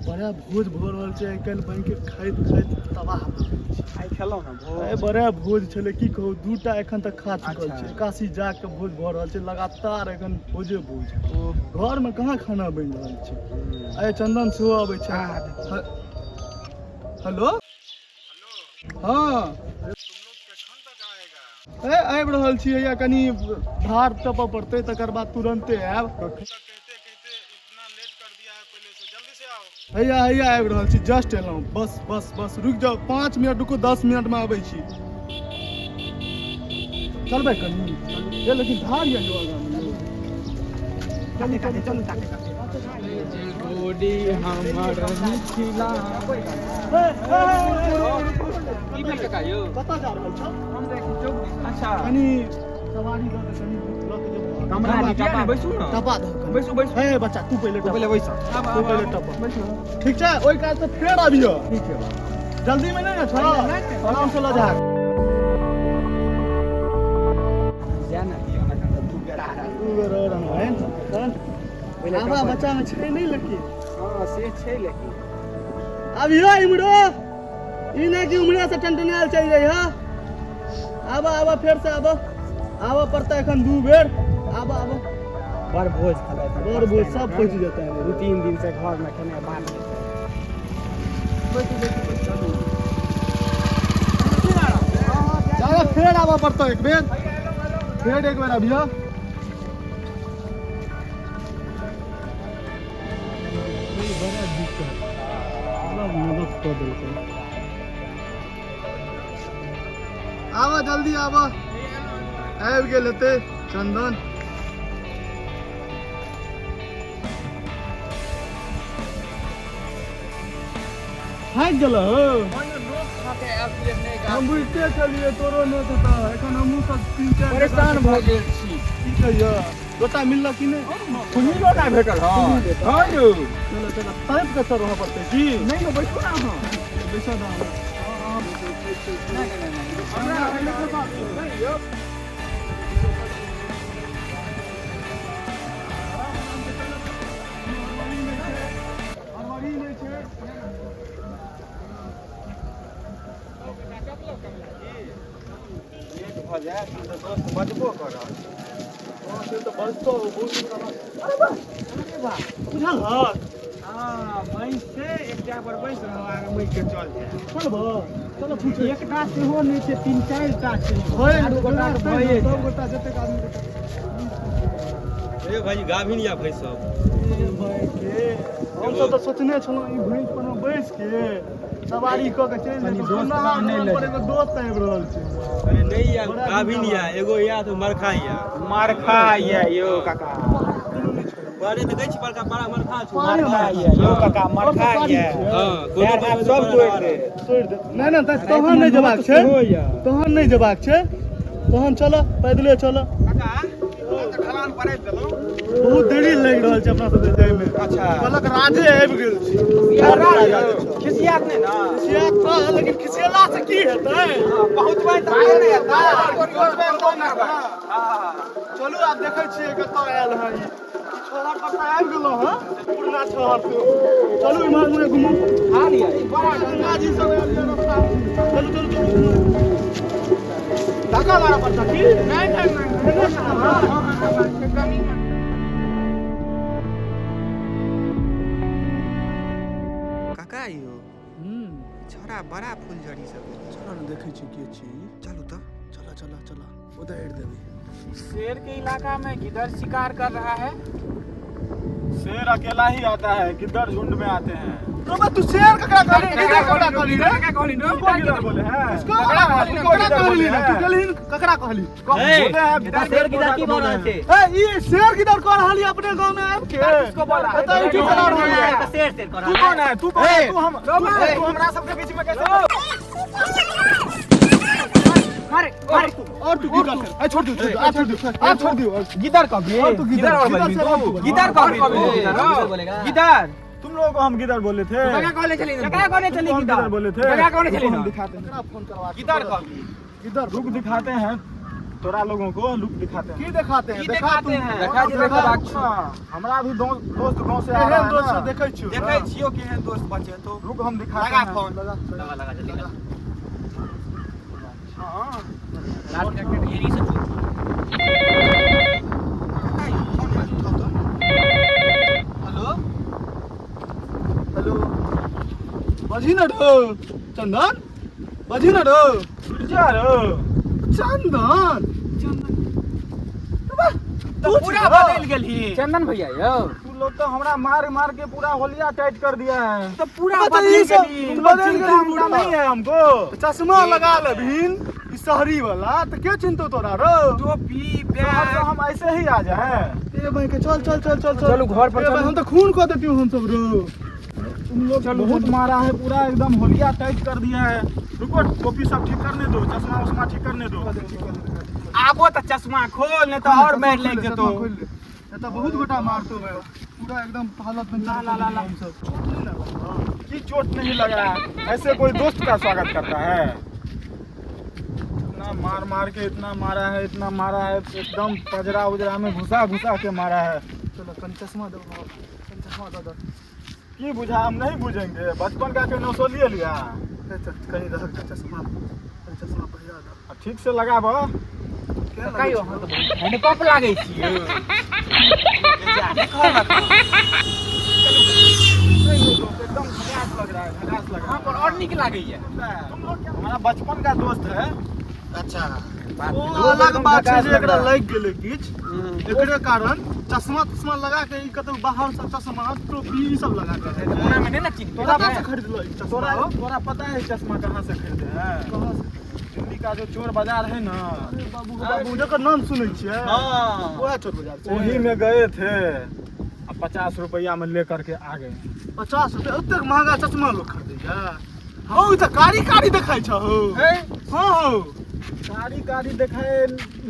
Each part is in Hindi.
बड़ा भोज भऽ रहल छै आइ काल्हि बनि के खाइत खाइत तबाह भऽ गेल छी। आइ खेलौं ना भोज। आइ बड़ा भोज छलै की कहू, दूटा एखन तक खा चुकल अच्छा। छै। काशी जाके भोज भऽ रहल छै लगातार एखन भोजे भोज। घर में कहाँ खाना बनि रहल छै। आइ चंदन सेहो अबै छै। हेलो हाँ आबि रहल छी हैया, कनी धार टपऽ पड़तै तकर बाद तुरंते आयब। हैया हैया आबि रहल छी, जस्ट एलहुँ। बस बस बस रुकि जाउ, 5 मिनट रुकू, 10 मिनट में आबै छी। चलबै कनी ये, लेकिन धार यऽ जो आगाँ में। चलू चलू चलू गोडी हमर मिथिला। की भेल काका यौ? कतऽ जा रहल छौ? हम देखी चौक दिस। अच्छा कनी सवारी दऽ के कनी लऽ के जेबो। कमरा नीचा में बैसू ना। टपा दऽ के बैसू बैसू। हे बच्चा तू पहिले टपा। पहिले बैस। तू पहिले टपा। बैसू। ठीक छै, ओइ काज से फेर आबियो। ठीक है। जल्दी में नहीं ना छौ, आराम से लऽ जा। जाना दियो ना का तू बेरा रहा। तू बेरा रहा है पहिले आबा बच्चा में छै नहीं लकी। हां से छै लेकिन अभियो इमरो ई ना कि उमरे से टनटनाल चल जाई। हां आबा आबा फेर से आबा आबा पड़ता एखन दू बेर। आबा आबा बड़ भोज खलै था। बड़ भोज सब पहुंच जाता है। 2-3 दिन से घर में खाने बात नहीं। जाओ फेर आबा पड़ता एक बेर, फेर एक बेर अभियो। बड़ा दिक्कत मतलब मदद कर देलकै। आवा जल्दी आवा, आबि गेल हेतै चंदन। थाकि गेल हो। हम बुझते छलिए तोरो नोट हेतौ। एखन हमहूँ सब 3-4 परेशान भऽ गेल छी। की कहियो गोटा मिलल कि नहीं? खुनी लोटा भेटल। हां हां यौ चलो चलो टाइप के तो रहऽ पड़तै की? नहीं ना बैठो ना। हां बैसा ना। नहीं हमरा के बात नहीं यौ। बजबो करब। से तो बजतो बहुत सारा। अरे वाह बुझल हक। हां मैं से एकटा पर बैस रहो आगे मैं के चल जाए। चलबो चलो पूछे एकटा सेहो नहीं छै, 3-4 टा छै। होय दू गोटा के भइए सब गोटा जते आदमी ए भाई गाभिन या भैंस सब ए भाई के हम सब तो सोचने छलौ ई भैंस पर में बैस के सवारी क के चल कनी जेबो। दोस्त ना गाँव नहीं ले पर एगो दोस्त आबि रहल छै। अरे नहीं या गाभिन या एगो या तो मरखा या मारखा ये यो काका। बारे त कहै छी बड़का बड़ा मरखा छै। मारखा ये यो काका, मारखा ये। हां पैर हाथ सब तोड़ दे। नहीं ना तहन नहीं जेबाक छै, तहन नहीं जेबाक छै। तहन चलो पैदले चलो काका। ढलान पर आबि गेलौ। बहुत देरी लागि रहल छै अपना सबके जाय में। अच्छा कहलक राजे आबि गेल छी। खिसियात नहीं ना। खिसियात तो लेकिन खिसियला से की हेतै? पहुंचबै त आगे नहीं आता। पहुंचबै तो करबै। हां चलू आब देखै छियै कतऽ आयल है ई शहर तक आबि गेलौ। हां पुरना शहर से चलू इम्हर मुरे घुमू। हां लिया बड़ा गंगा जी सब आयल है रास्ता। चलू चलू चलू धक्का मारा पड़ता की? नहीं नहीं काका यो छोरा बड़ा फुलझड़ी सब। चलो ना देखै छी के छी। चलू तो। चला चला चला उधर देवी। शेर के इलाका में गिद्धर शिकार कर रहा है। शेर अकेला ही आता है, गिद्दर झुंड में आते हैं। रोबा तू शेर ककरा कहली? गिद्धर ककरा कहली रे? क्या कहली नो? तुमको गिद्दर बोले हैं? ककरा कहली? ककरा कहली रे? तू कहली ककरा कहली? बोले हैं शेर गिद्दर की बोल रहे थे? ए ई शेर गिद्धर कह रहली अपने गांव में आब के? किसको बोला? बता ई की चला रहल है? शेर कर तू कौन है? तू कौन है? तू हमरा सबके बीच में कैसे? मारे मारे और तू गिद्धर कर। ए छोड़ दो छोड़ दो आप छोड़ दियो। गिद्धर का भी और तू गिद्धर गिद्धर का भी बोलेगा। गिद्धर तुम लोगों को हम गिद्दर बोले थे। क्या कहने चली कौन गिद्दर बोले थे? क्या कहने चली हम ना? दिखाते हैं। फोन करवा गिद्धर का भी गिद्धर रुक दिखाते हैं। तोरा लोगों को लुक दिखाते हैं। की दिखाते हैं? देखा तुम हमारा भी दोस्त गांव से आ रहा है दोस्त ना। देखै छियो देखै छियो केहन दोस्त बचे तो रुक हम दिखाते लगा हैं। फोन लगा जल्दी लगा। हाँ हेलो हेलो बजी न ढो चंदन बजी न ढो जा रो चंदन तो पूरा बदल गेली चंदन भैया यो तू लोग तो हमरा मार मार के पूरा होलिया टाइट कर दिया है। तो पूरा बदल बदल गेली। गेली तुम लोग चिंता उमता नहीं है हमको। चश्मा लगा लेबिन ई शहरी वाला तो क्या चिंतो तोरा रो टोपी शहर बैग से हम ऐसे ही आ जाए। ए भाई के चल चल चल चल चलो घर पर ए भाई, चलो। हम तो खून खो देती हूँ हम सब रो तुम लोग बहुत मारा है, पूरा एकदम होलिया टाइट कर दिया है। रुको टोपी सब ठीक करने दो, चश्मा उस्मा ठीक करने दो। आबो तो चश्मा खोल नहीं तो और मार लग जेतो ये तो बहुत गोटा मारतो भाई पूरा एकदम हालत में ला, ला, ला, ला। हम सब चोट नहीं लगा की चोट नहीं लगा, ऐसे कोई दोस्त का स्वागत करता है? इतना मार मार के इतना मारा है, इतना मारा है, एकदम पजरा उजरा में घुसा घुसा के मारा है। चलो कन चश्मा दो कन चश्मा दो की बुझा, हम नहीं बुझेंगे। बचपन का के नौसोलिए लिया। कहीं रह का चश्मा चश्मा पहिरा दो ठीक से लगा बा। क्या कहियो लगा हम तो हैंडपंप लागै छियै एकदम खटास लग रहा है, खटास लग रहा हां पर और निक लागै है। है। तुम लोग हमारा बचपन का दोस्त है। अच्छा वो अलग बात है जे एकरा लग गेलै किछ एकरे कारण चश्मा तश्मा लगा के ई कतौ बाहर से चश्मा टोपी ई सब लगा के पूरा में नहीं ना चिंता तोरा कहाँ से खरीदलो ई तोरा चश्मा तोरा पता है चश्मा कहाँ से खरीदे हैं? कहाँ से दिल्ली का जो चोर बाजार है ना, अरे बाबू बाबू जकर नाम सुनै छियै हां ओहे चोर बाजार से वही में गए थे। अब 50 रुपया में लेकर के आ गए। 50 रुपया उतक महंगा चश्मा लोग खरीदैया हौ ई त कारी कारी देखाइ छ हो हां हो कारी कारी दिखाए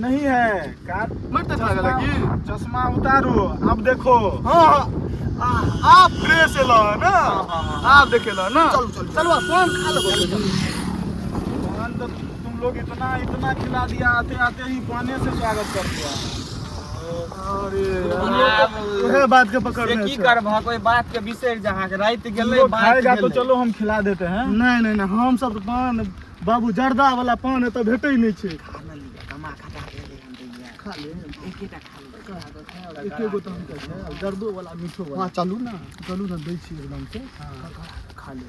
नहीं है कार। मत देखा गेला की चश्मा उतारो, अब देखो। हां आप फ्रेश एलो ना आप देखेला ना चलो फोन खा लो पान तो तुम लोग इतना खिला दिया, आते आते ही पाने से स्वागत कर दिया। अरे ओहे बात के पकड़ने की छै। करबह कोई बात के विषय जहां के रात तुम गेलै लोग बात खाएगा तो गेलै। चलो हम खिला देते हैं। नहीं नहीं नहीं हम सब तो पान बाबू जर्दा वाला पान है तो भेटै नहीं छै कमा खटा के ले हम दैया खा ले एकेटा खा ले एके गो तो हम कहै छै जर्दो वाला मीठो वाला हां चलू ना दै छी एकदम से खा ले